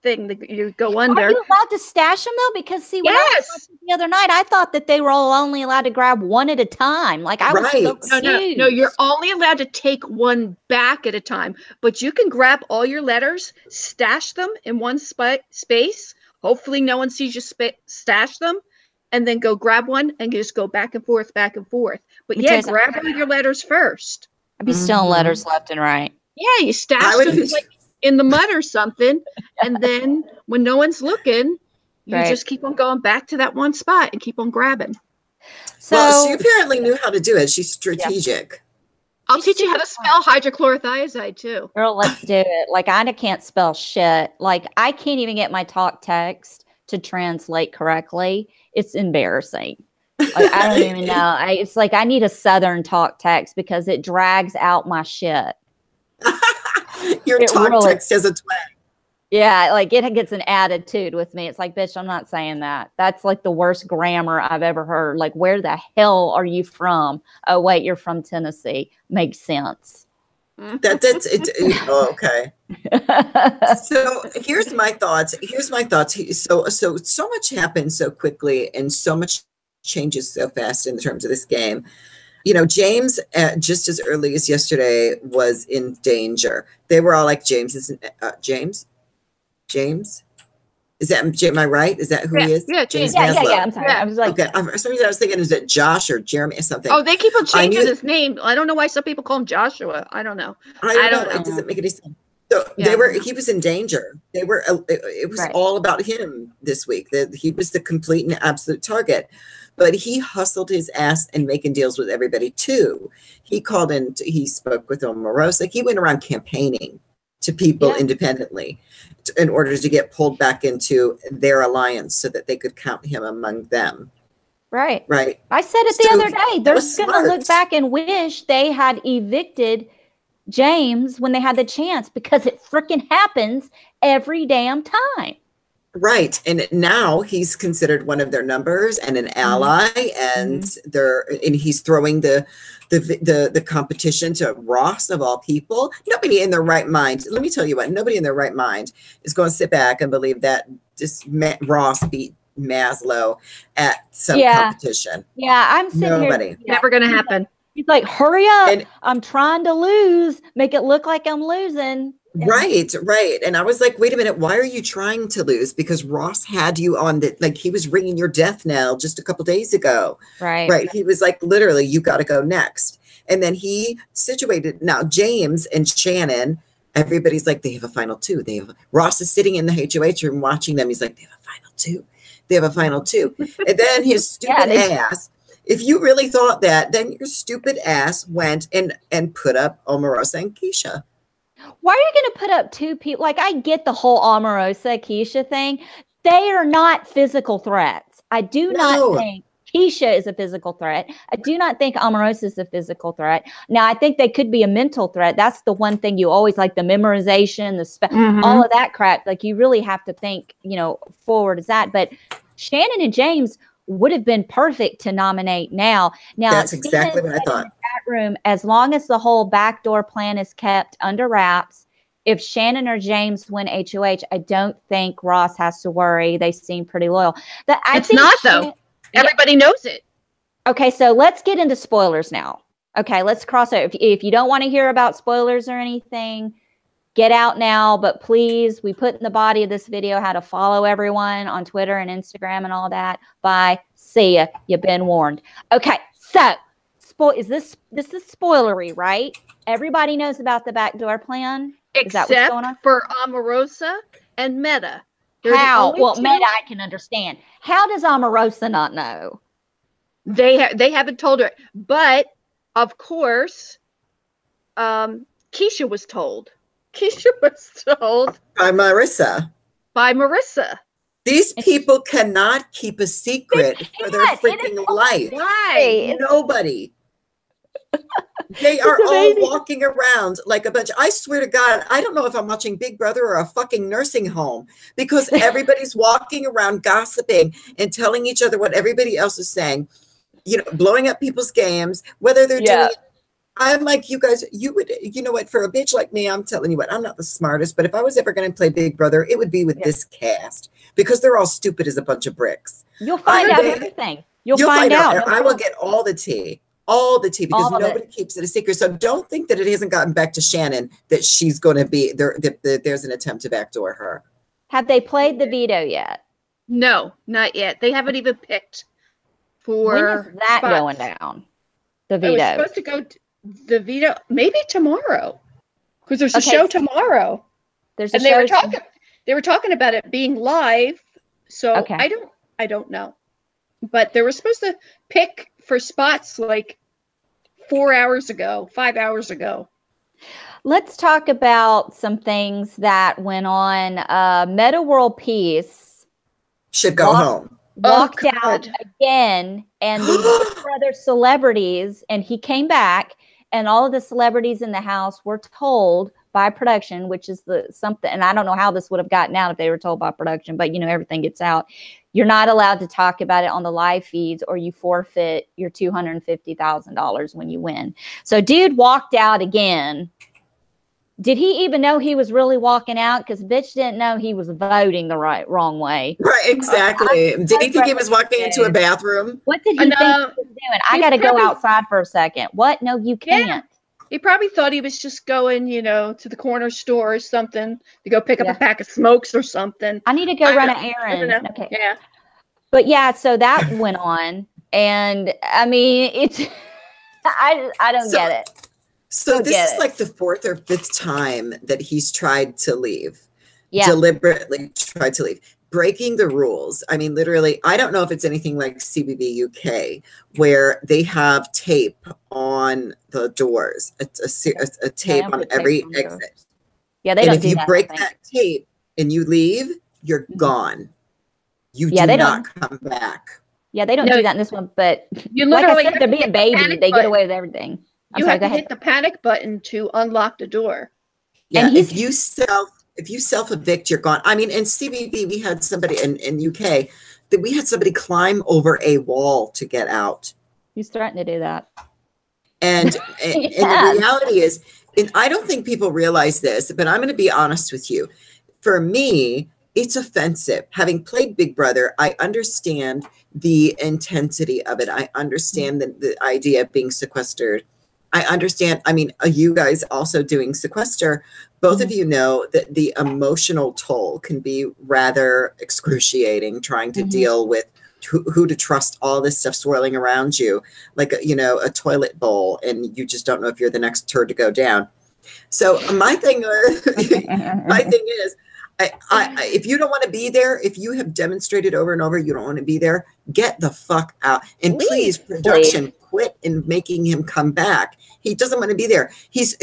thing that you go under. Are you allowed to stash them though? Because see, when I was the other night, I thought that they were all only allowed to grab one at a time. Like I was so confused. No, you're only allowed to take one back at a time. But you can grab all your letters, stash them in one space. Hopefully, no one sees you stash them, and then go grab one and just go back and forth, back and forth. But grab all your letters first. I'd be stealing letters left and right. Yeah, you stash them like in the mud or something, and then when no one's looking, you just keep on going back to that one spot and keep on grabbing. So she apparently knew how to do it. She's strategic. Yeah. I'll teach you how to spell hydrochlorothiazide too. Girl, let's do it. Like I can't spell shit. Like I can't even get my talk text to translate correctly. It's embarrassing. Like, I don't even know. It's like I need a Southern talk text because it drags out my shit. Your talk text has a twang. Yeah, like it gets an attitude with me. It's like, bitch, I'm not saying that. That's like the worst grammar I've ever heard. Like, where the hell are you from? Oh, wait, you're from Tennessee. Makes sense. That's it. Oh, okay. So here's my thoughts. So much happened so quickly and so much changes so fast in terms of this game. James, just as early as yesterday, was in danger. They were all like, James. Is that, am I right? Is that who he is? Yeah, James. Yeah, I'm sorry. I was like, okay. For some reason I was thinking, is it Josh or Jeremy or something? Oh, they keep on changing his name. I don't know why some people call him Joshua. I don't know. I don't know. It doesn't make any sense. So he was in danger. It was all about him this week. He was the complete and absolute target. But he hustled his ass and making deals with everybody too. He called in, he spoke with Omarosa. He went around campaigning to people independently in order to get pulled back into their alliance so that they could count him among them. Right. Right. I said it the other day. They're going to look back and wish they had evicted James when they had the chance because it freaking happens every damn time. Right. And now he's considered one of their numbers and an ally, and he's throwing the competition to Ross of all people. Nobody in their right mind, let me tell you what, nobody in their right mind is going to sit back and believe that just Ross beat Maslow at some competition. Yeah, I'm sitting here. Never going to happen. He's like, hurry up. I'm trying to lose. Make it look like I'm losing. Right. And I was like, wait a minute, why are you trying to lose? Because Ross had you on he was ringing your death knell just a couple days ago. Right. He was like, literally, you got to go next. And then he situated, now James and Shannon, everybody's like, they have a final two. Ross is sitting in the HOH room watching them. He's like, they have a final two. And then his stupid ass If you really thought that, then your stupid ass went and put up Omarosa and Keisha. Why are you going to put up two people? Like, I get the whole Omarosa Keisha thing. They are not physical threats. I do not think Keisha is a physical threat. I do not think Omarosa is a physical threat. Now, I think they could be a mental threat. That's the one thing you always like, the memorization, all of that crap. Like, you really have to think, forward as that. But Shannon and James would have been perfect to nominate now. That's exactly what I thought. In the chat room, as long as the whole backdoor plan is kept under wraps, if Shannon or James win HOH, I don't think Ross has to worry. They seem pretty loyal. It's not, though. Everybody knows it. Okay, so let's get into spoilers now. Okay, let's cross over. If you don't want to hear about spoilers or anything, get out now. But please, we put in the body of this video how to follow everyone on Twitter and Instagram and all that. Bye. See ya. You've been warned. Okay, so this is spoilery, right? Everybody knows about the backdoor plan. Except for Omarosa and Meta. How? Well, Meta I can understand. How does Omarosa not know? They haven't told her. But, of course, Keisha was told. Keisha was told. By Marissa. These people cannot keep a secret for their freaking life. Why? Nobody. They are all walking around like a bunch. I swear to God, I don't know if I'm watching Big Brother or a fucking nursing home, because everybody's walking around gossiping and telling each other what everybody else is saying, blowing up people's games, whether they're doing it. I'm like, you guys, what, for a bitch like me, I'm telling you what, I'm not the smartest, but if I was ever going to play Big Brother, it would be with this cast, because they're all stupid as a bunch of bricks. You'll find out everything. You'll find out. I will get all the tea. Because nobody keeps it a secret. So don't think that it hasn't gotten back to Shannon that she's going to be there. There's an attempt to backdoor her. Have they played the veto yet? No, not yet. They haven't even picked for. When is that spots going down? The veto. It's supposed to go the veto maybe tomorrow, because there's a show tomorrow. There's a show. They were talking about it being live. So I don't know, but they were supposed to pick for spots like 4 hours ago, 5 hours ago. Let's talk about some things that went on. Meta World Peace should go home. Walked out again, and the other celebrities, and he came back, and all of the celebrities in the house were told by production, which is something, and I don't know how this would have gotten out if they were told by production, but everything gets out. You're not allowed to talk about it on the live feeds, or you forfeit your $250,000 when you win. So dude walked out again. Did he even know he was really walking out? Because bitch didn't know he was voting the wrong way. Right, exactly. Did he think he was walking into a bathroom? What did he think he was doing? I got to go outside for a second. What? No, you can't. Yeah. He probably thought he was just going, to the corner store or something to go pick up a pack of smokes or something. I need to go run an errand. Okay. Yeah. But yeah, so that went on. And I mean, it's, I don't get it. So this is like the 4th or 5th time that he's tried to leave. Deliberately tried to leave. Breaking the rules. I mean, literally, I don't know if it's anything like CBB UK, where they have tape on the doors, a tape on every exit. Yeah, they don't do that. And if you break that tape and you leave, you're gone. You do not come back. Yeah, they don't do that in this one, but you literally, like I said, they're being baby. They get away with everything. You have to hit the panic button to unlock the door. Yeah, and if you self-evict, you're gone. I mean, in CBB, we had somebody in UK that we had somebody climb over a wall to get out. He's threatening to do that. And the reality is, and I don't think people realize this, but I'm going to be honest with you. For me, it's offensive. Having played Big Brother, I understand the intensity of it. I understand the idea of being sequestered. I understand. I mean, you guys also doing sequester, both of you know that the emotional toll can be rather excruciating, trying to deal with who to trust, all this stuff swirling around you, like, a toilet bowl, and you just don't know if you're the next turd to go down. So my thing is, If you don't want to be there, if you have demonstrated over and over you don't want to be there, get the fuck out. And please, production, quit in making him come back. He doesn't want to be there. He's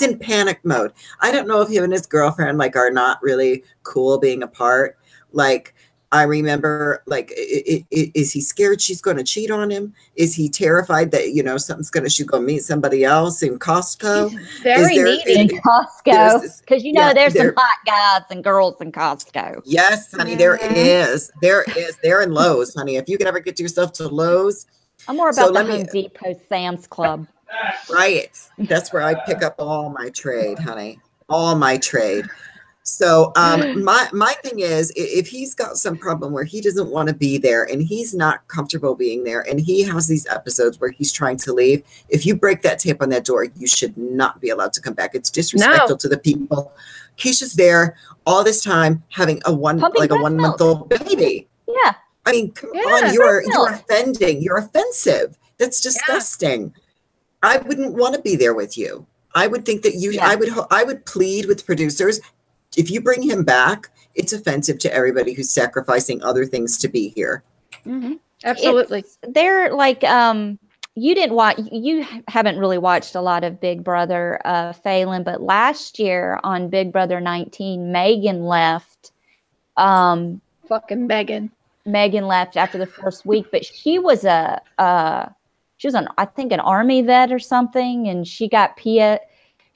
in panic mode. I don't know if him and his girlfriend like are not really cool being apart. Like, I remember, like, is he scared she's going to cheat on him? Is he terrified that, you know, she's going to meet somebody else in Costco? He's very needy in Costco, because, you know, there's some hot guys and girls in Costco. Yes, honey, there is. They're in Lowe's, honey. If you could ever get yourself to Lowe's. I'm more about the Home Depot, Sam's Club. Right. That's where I pick up all my trade, honey. All my trade. So my thing is, if he's got some problem where he doesn't want to be there and he's not comfortable being there and he has these episodes where he's trying to leave, if you break that tape on that door, you should not be allowed to come back. It's disrespectful to the people. He's just there all this time having a 1-month-old baby. Yeah. I mean, come on, you're offending. You're offensive. That's disgusting. Yeah. I wouldn't want to be there with you. I would think that I would plead with producers. If you bring him back, it's offensive to everybody who's sacrificing other things to be here. Mm-hmm. Absolutely. They're like, you haven't really watched a lot of Big Brother, Phelan, but last year on Big Brother 19, Megan left. Fucking Megan. Megan left after the first week, but she was I think an Army vet or something, and she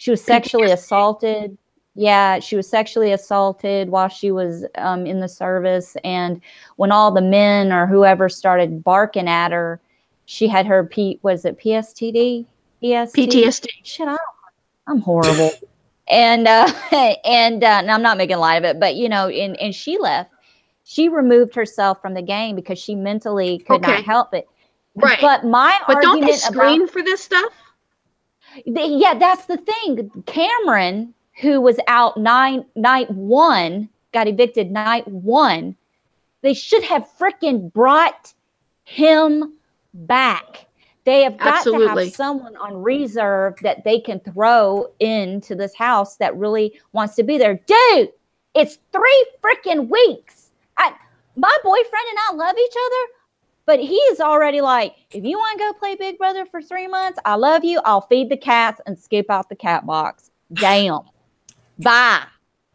was sexually assaulted. Yeah, she was sexually assaulted while she was in the service. And when all the men or whoever started barking at her, she had her PTSD? PTSD. Shit, I'm horrible. and I'm not making light of it, but, you know, and she left. She removed herself from the game because she mentally could not help it. Right. But don't they screen for this stuff? That's the thing. Cameron, who was out night one, got evicted night one. They should have freaking brought him back. They have got to have someone on reserve that they can throw into this house that really wants to be there. Dude, it's 3 freaking weeks. My boyfriend and I love each other, but he is already like, if you want to go play Big Brother for 3 months, I love you. I'll feed the cats and skip out the cat box. Damn. Bye.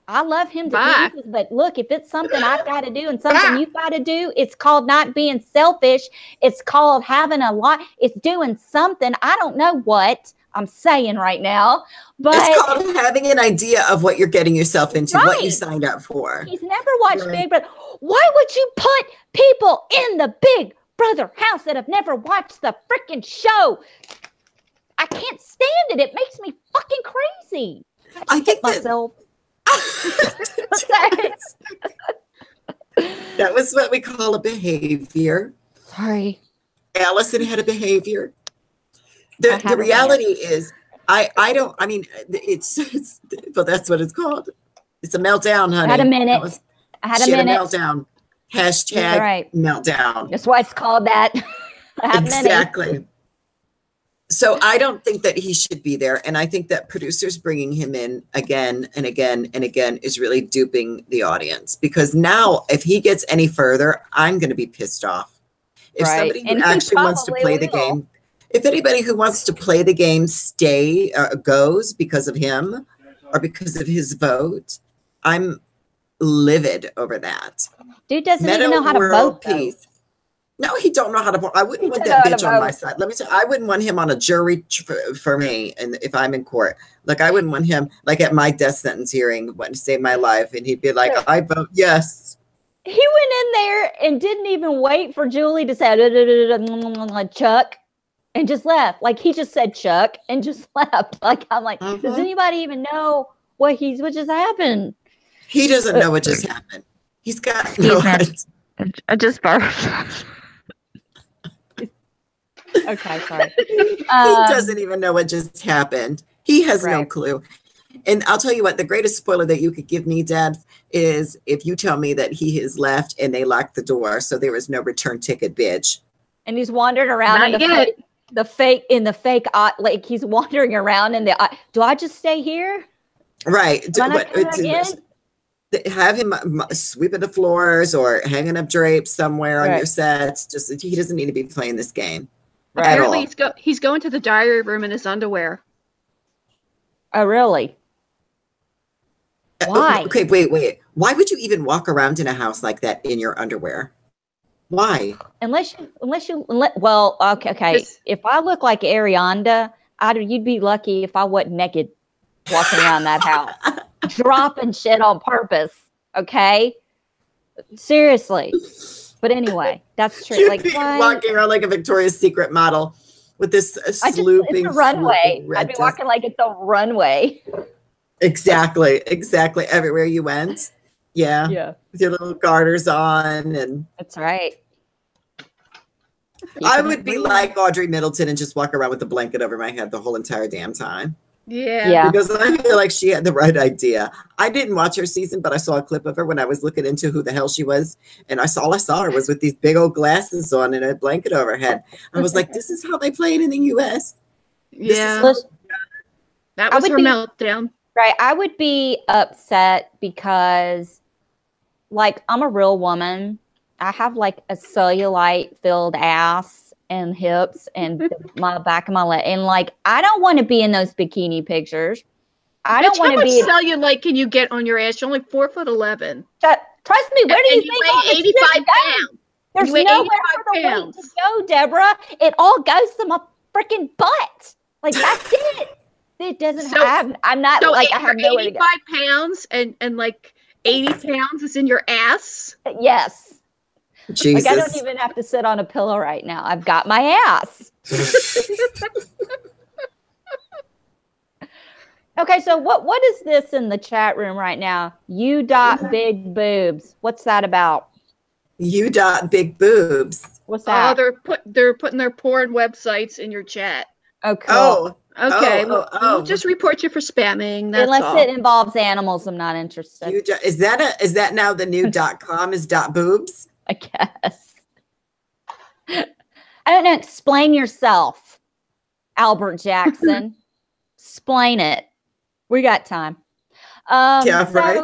I love him to pieces, but look, if it's something I've got to do and something you've got to do, it's called not being selfish. It's called having a lot. It's doing something. I don't know what I'm saying right now, but it's called having an idea of what you're getting yourself into, what you signed up for. He's never watched Big Brother. Why would you put people in the Big Brother house that have never watched the freaking show? I can't stand it. It makes me fucking crazy. I think myself. That was what we call a behavior. Sorry. Allison had a behavior. The reality is, it's well, that's what it's called. It's a meltdown, honey. I had a minute. She had a meltdown. Hashtag meltdown. That's why it's called that. Exactly. So I don't think that he should be there. And I think that producers bringing him in again and again and again is really duping the audience. Because now if he gets any further, I'm going to be pissed off. If somebody who actually wants to play the game, if anybody who wants to play the game goes because of him or because of his vote, I'm livid over that. Dude doesn't even know how to vote. No, he don't know how to vote. I wouldn't want that bitch on my side. Let me tell you, I wouldn't want him on a jury for me. And if I'm in court, like I wouldn't want him like at my death sentence hearing wanting to save my life. And he'd be like, I vote yes. He went in there and didn't even wait for Julie to say Chuck and just left. Like he just said Chuck and just left. Like I'm like, does anybody even know what just happened? He doesn't know what just happened. He's got no idea. I just burped. Okay, sorry. He doesn't even know what just happened. He has no clue. And I'll tell you what, the greatest spoiler that you could give me, Dad, is if you tell me that he has left and they locked the door, so there was no return ticket, bitch. And he's wandered around in the fake, like he's wandering around in the. Do I just stay here? Right. Have him sweeping the floors or hanging up drapes somewhere on your sets. Just he doesn't need to be playing this game. Right. Apparently, he's going to the diary room in his underwear. Oh, really? Why? Okay, wait. Why would you even walk around in a house like that in your underwear? Why? Well, okay. If I look like Arianda, you'd be lucky if I wasn't naked walking around that house, dropping shit on purpose. Okay, seriously. But anyway, that's true. Like walking around like a Victoria's Secret model with this slooping. It's a runway. I'd be walking like it's a runway. Exactly. Everywhere you went. Yeah. With your little garters on, and that's right. I would be like Audrey Middleton and just walk around with a blanket over my head the whole entire damn time. Yeah. Because I feel like she had the right idea. I didn't watch her season, but I saw a clip of her when I was looking into who the hell she was. And I saw her was with these big old glasses on and a blanket over her head. I was like, this is how they play it in the US. Yeah. That was her meltdown. Right. I would be upset because, like, I'm a real woman. I have, like, a cellulite-filled ass and hips and my back of my leg, and like I don't want to be in those bikini pictures. I don't want to be. How much cellulite can you get on your ass? You're only 4'11". Trust me. Where do you think all this 85 pounds? There's nowhere for the weight to go, Deborah. It all goes to my freaking butt. Like that's it. It doesn't have. I'm not like I have nowhere to go. 85 pounds and like 80 pounds is in your ass. Yes. Jesus. Like I don't even have to sit on a pillow right now. I've got my ass. Okay, so what is this in the chat room right now? Big boobs. What's that about? Big boobs. What's that? Oh, they're putting their porn websites in your chat. Oh, cool. Okay. We'll just report you for spamming. That's Unless all. it involves animals, I'm not interested. Is that now the new .com is .boobs? I guess. I don't know. Explain yourself, Albert Jackson. Explain it. We got time. Yeah, right.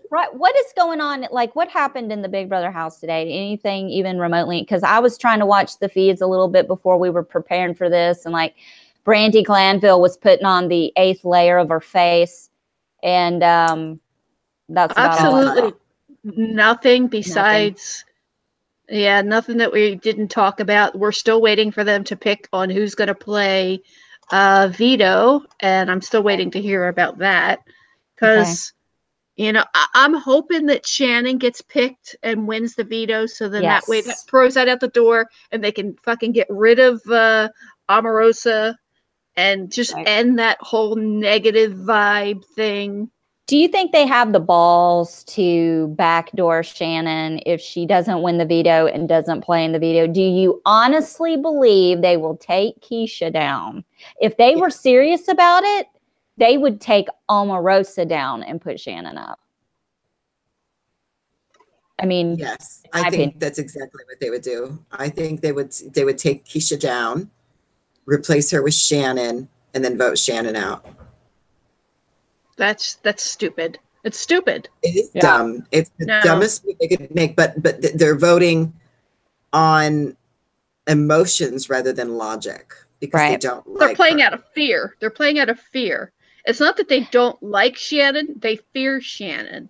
Right. What is going on? Like, what happened in the Big Brother house today? Anything even remotely? Because I was trying to watch the feeds a little bit before we were preparing for this, and like Brandy Glanville was putting on the 8th layer of her face, and that's about absolutely nothing besides. Nothing that we didn't talk about. We're still waiting for them to pick on who's going to play Vito, and I'm still waiting to hear about that because, I'm hoping that Shannon gets picked and wins the veto, so then that way that throws that out the door, and they can fucking get rid of Omarosa and just end that whole negative vibe thing. Do you think they have the balls to backdoor Shannon if she doesn't win the veto and doesn't play in the veto? Do you honestly believe they will take Keisha down? If they were serious about it, they would take Omarosa down and put Shannon up. I mean, yes, I think that's exactly what they would do. I think they would take Keisha down, replace her with Shannon, and then vote Shannon out. That's stupid. It's stupid. It is dumb. It's the dumbest move they could make, but they're voting on emotions rather than logic because they don't like They're playing out of fear. They're playing out of fear. It's not that they don't like Shannon. They fear Shannon.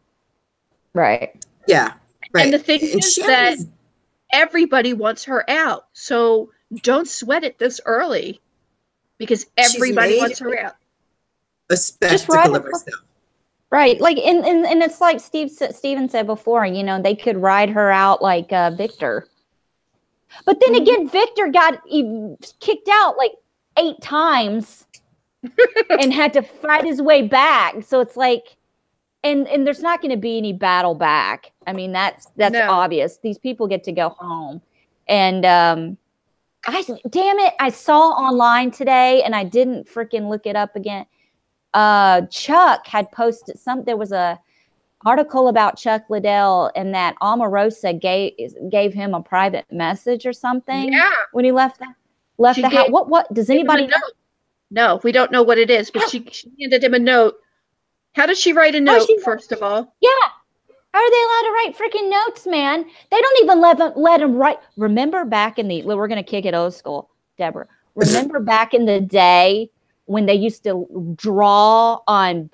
Right. Yeah. Right. And the thing is that everybody wants her out. So don't sweat it this early because everybody wants her out. A spectacle of herself. Right. Like, and it's like Steven said before, they could ride her out like Victor. But then again, Victor got kicked out like 8 times and had to fight his way back. So it's like, and there's not going to be any battle back. I mean, that's obvious. These people get to go home. And damn it, I saw online today and I didn't freaking look it up again. Chuck had posted there was a article about Chuck Liddell and that Omarosa gave him a private message or something. Yeah. When he left the house. What does anybody know? No, we don't know what it is, but she handed him a note. How does she write a note, first of all? Yeah. How are they allowed to write freaking notes, man? They don't even let them write. Remember back in the, we're going to kick it old school, Deborah. Remember back in the day when they used to draw on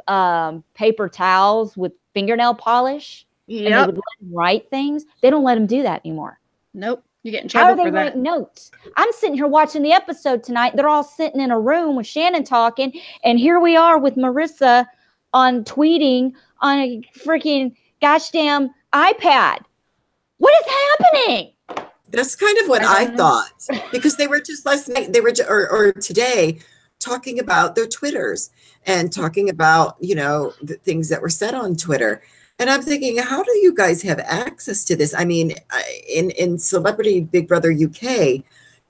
paper towels with fingernail polish? Yep. And they would let them write things? They don't let them do that anymore. Nope. You get in trouble for that. How are they writing notes? I'm sitting here watching the episode tonight. They're all sitting in a room with Shannon talking. And here we are with Marissa on tweeting on a freaking gosh damn iPad. What is happening? That's kind of what I thought, because they were just last night, they were, or today, talking about their Twitters and talking about, you know, the things that were said on Twitter. And I'm thinking, how do you guys have access to this? I mean, in Celebrity Big Brother UK,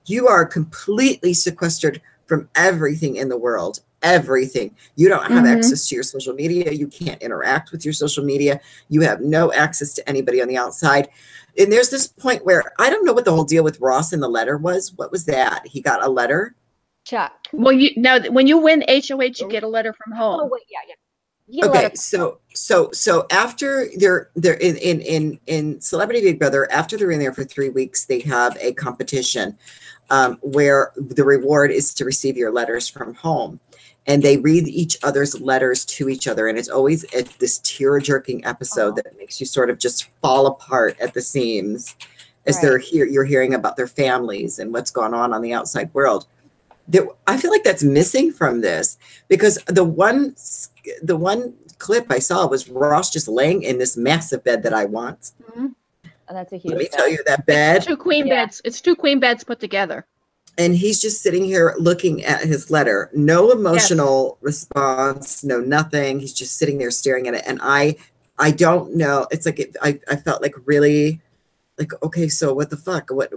you are completely sequestered from everything in the world. Everything. You don't have access to your social media. You can't interact with your social media. You have no access to anybody on the outside. And there's this point where I don't know what the whole deal with Ross in the letter was. What was that? He got a letter? Chuck. Well, you know, when you win HOH, you get a letter from home. Oh, wait, yeah. Okay, so after they're in Celebrity Big Brother, after they're in there for 3 weeks, they have a competition where the reward is to receive your letters from home. And they read each other's letters to each other. And it's always this tear-jerking episode that makes you sort of just fall apart at the seams as you're hearing about their families and what's going on the outside world. I feel like that's missing from this, because the one clip I saw was Ross just laying in this massive bed that I want. Oh, that's a huge Let me tell you, that bed. It's two queen beds. It's two queen beds put together. And he's just sitting here looking at his letter. No emotional response, no nothing. He's just sitting there staring at it. And I don't know. It's like I felt like really like, okay, so what the fuck? What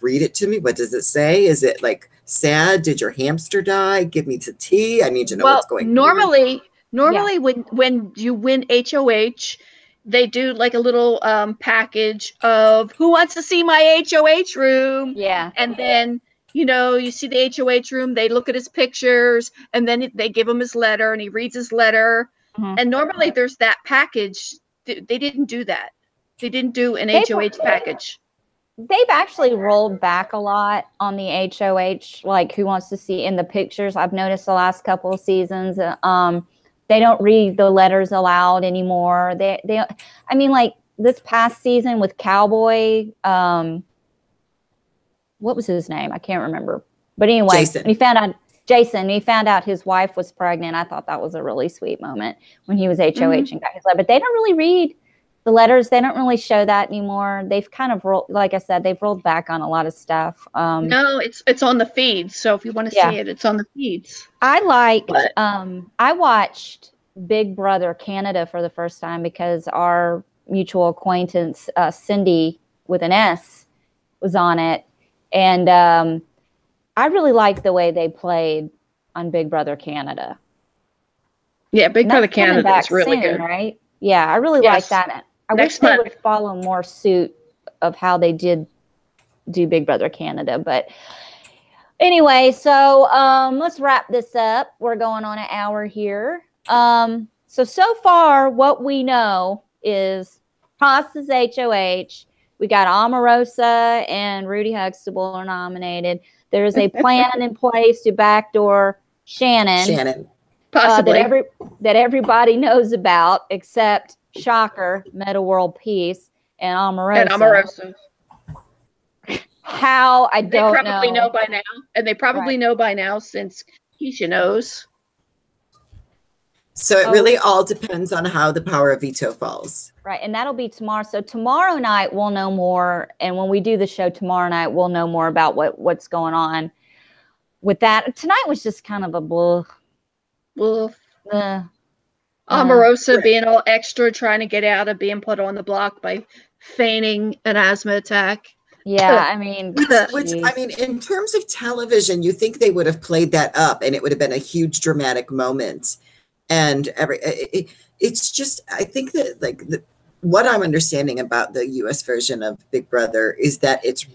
read it to me? What does it say? Is it like sad? Did your hamster die? Give me the tea. I need to know what's going on. Normally when you win HOH, they do like a little package of who wants to see my HOH room. Yeah. And then, you know, you see the HOH room, they look at his pictures, and then they give him his letter and he reads his letter. And normally there's that package. They didn't do that. They didn't do an HOH package. They've actually rolled back a lot on the HOH, like who wants to see in the pictures. I've noticed the last couple of seasons. They don't read the letters aloud anymore. I mean, like this past season with Cowboy, what was his name? I can't remember. But anyway, Jason. he found out his wife was pregnant. I thought that was a really sweet moment when he was HOH and got his letter. But they don't really read the letters. They don't really show that anymore. They've kind of rolled, like I said, they've rolled back on a lot of stuff. No, it's on the feeds. So if you want to see it, it's on the feeds. I watched Big Brother Canada for the first time because our mutual acquaintance, Cindy with an S, was on it. And I really liked the way they played on Big Brother Canada. Yeah, Big Brother Canada is really good. Right? Yeah, I really like that. I wish they would follow more suit of how they did do Big Brother Canada. But anyway, so let's wrap this up. We're going on an hour here. So far, what we know is Ross is HOH. We got Omarosa and Rudy Huxtable are nominated. There is a plan in place to backdoor Shannon. Possibly. That everybody knows about, except shocker, Meta World Peace and Omarosa. How? I don't know. They probably know by now. And they probably know by now since Keisha knows. So it really all depends on how the power of veto falls. Right. And that'll be tomorrow. So tomorrow night we'll know more. And when we do the show tomorrow night, we'll know more about what's going on with that. Tonight was just kind of a blah. Omarosa being all extra, trying to get out of being put on the block by feigning an asthma attack. Yeah, I mean, in terms of television, you think they would have played that up, and it would have been a huge dramatic moment. And it's just, I think that what I'm understanding about the U.S. version of Big Brother is that its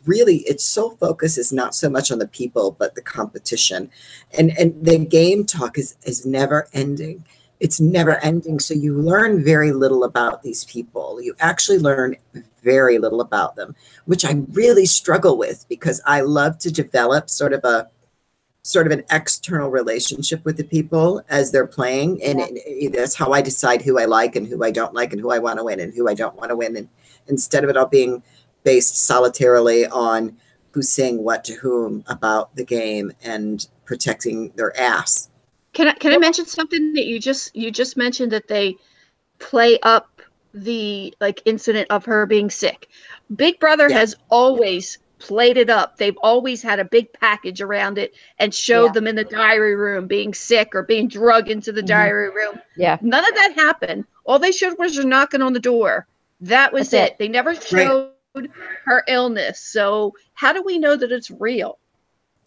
sole focus is not so much on the people, but the competition, and the game talk is never ending. it's never ending. So you learn very little about these people. You actually learn very little about them, which I really struggle with because I love to develop sort of an external relationship with the people as they're playing. And that's how I decide who I like and who I don't like and who I want to win and who I don't want to win. And instead of it all being based solitarily on who's saying what to whom about the game and protecting their ass. Can I mention something that you just mentioned, that they play up the incident of her being sick? Big Brother has always played it up. They've always had a big package around it and showed them in the diary room being sick or being drugged into the diary room. Yeah. None of that happened. All they showed was her knocking on the door. That was it. They never showed her illness. So how do we know that it's real?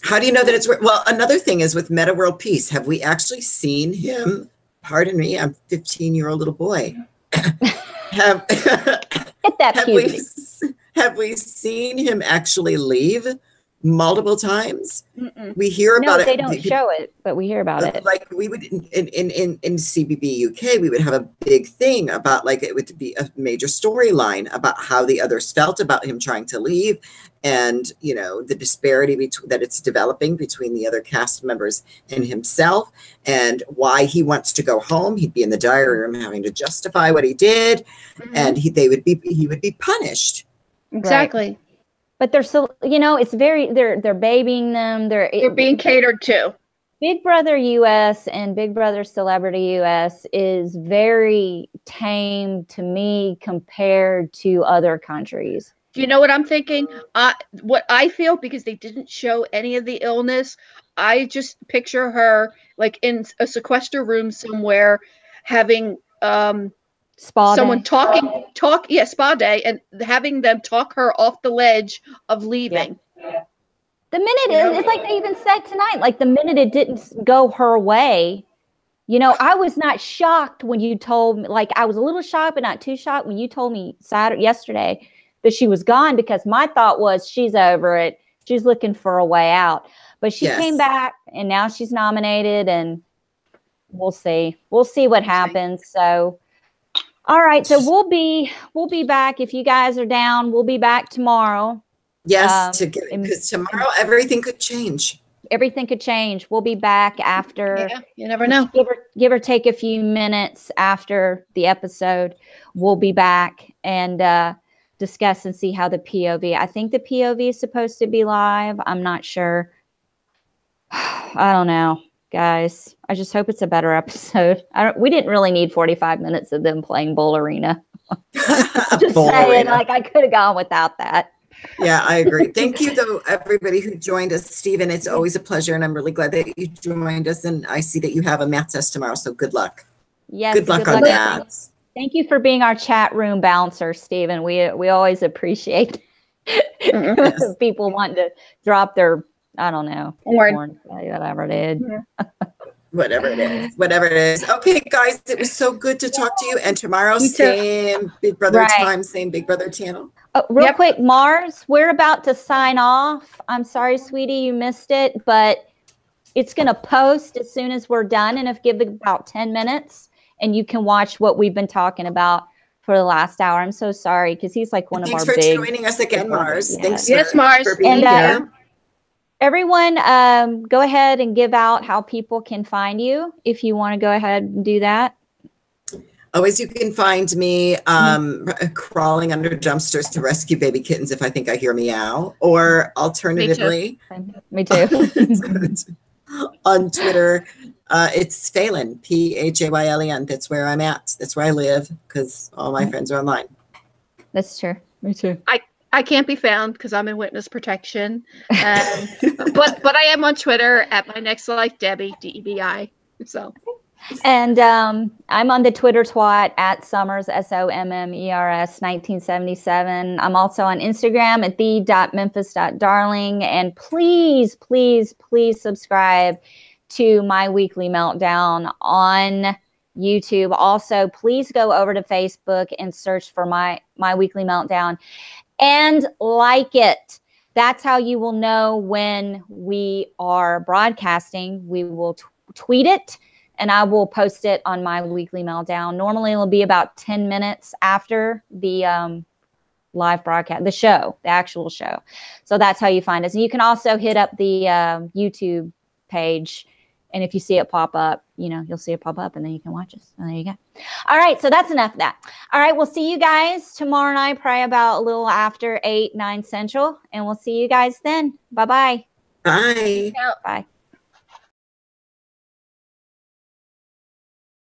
How do you know that it's real? Well, another thing is with Meta World Peace, have we actually seen him? Pardon me, I'm a 15-year-old little boy. have we seen him actually leave multiple times? We hear about it. No, they don't show it, but we hear about it. Like we would in CBB UK, we would have a big thing about, like, it would be a major storyline about how the others felt about him trying to leave, and the disparity that it's developing between the other cast members and himself, and why he wants to go home. He'd be in the diary room having to justify what he did, and he would be punished. Exactly. Right. But they're still, it's they're babying them. They're being catered to. Big Brother US and Big Brother Celebrity US is very tame to me compared to other countries. Do you know what I'm thinking? What I feel, because they didn't show any of the illness, I just picture her like in a sequester room somewhere having spa someone day. Spa day, and having them talk her off the ledge of leaving. Yeah. The minute it's like they even said tonight, like the minute it didn't go her way, I was not shocked when you told me, like I was a little shocked, but not too shocked when you told me yesterday that she was gone, because my thought was she's over it. She's looking for a way out. But she came back, and now she's nominated, and we'll see. We'll see what happens. So all right, so we'll be back. If you guys are down, we'll be back tomorrow. Yes, because tomorrow everything could change. Everything could change. We'll be back after. Yeah, you never know. Give or take a few minutes after the episode. We'll be back and discuss and see how the POV. I think the POV is supposed to be live. I'm not sure. I don't know. Guys, I just hope it's a better episode. We didn't really need 45 minutes of them playing Bull Arena. Just saying, like I could have gone without that. Yeah, I agree. Thank you, though, everybody who joined us. Stephen, it's always a pleasure, and I'm really glad that you joined us. And I see that you have a math test tomorrow, so good luck. Yes, good luck on that. Thank you for being our chat room bouncer, Stephen. We always appreciate people wanting to drop their, I don't know, whatever it is. Whatever it is. Okay, guys, it was so good to talk to you. And tomorrow, same Big Brother time, same Big Brother channel. Oh, real quick, Mars, we're about to sign off. I'm sorry, sweetie, you missed it, but it's going to post as soon as we're done. And give it about 10 minutes, and you can watch what we've been talking about for the last hour. I'm so sorry, because he's like one of our big. Thanks for joining us again, Mars. Yes. Thanks Mars. for being here. Everyone, go ahead and give out how people can find you if you want to go ahead and do that. Always, you can find me crawling under dumpsters to rescue baby kittens if I think I hear meow, or alternatively, me too. On Twitter, it's Phelan, Phaylен. That's where I'm at. That's where I live, because all my friends are online. That's true. Me too. I can't be found because I'm in witness protection, but I am on Twitter at my next life, Debi, Debi. So. And I'm on the Twitter twat at Summers, SOMMERS 1977. I'm also on Instagram at the.memphis.darling. And please, please, please subscribe to My Weekly Meltdown on YouTube. Also, please go over to Facebook and search for My Weekly Meltdown and like it. That's how you will know when we are broadcasting. We will tweet it and I will post it on my weekly meltdown. Normally it'll be about 10 minutes after the live broadcast, the actual show. So that's how you find us. And you can also hit up the YouTube page. And if you see it pop up, you'll see it pop up and then you can watch us. And there you go. All right. So that's enough of that. All right. We'll see you guys tomorrow night, probably about a little after 8, 9 Central. And we'll see you guys then. Bye-bye. Bye. Bye.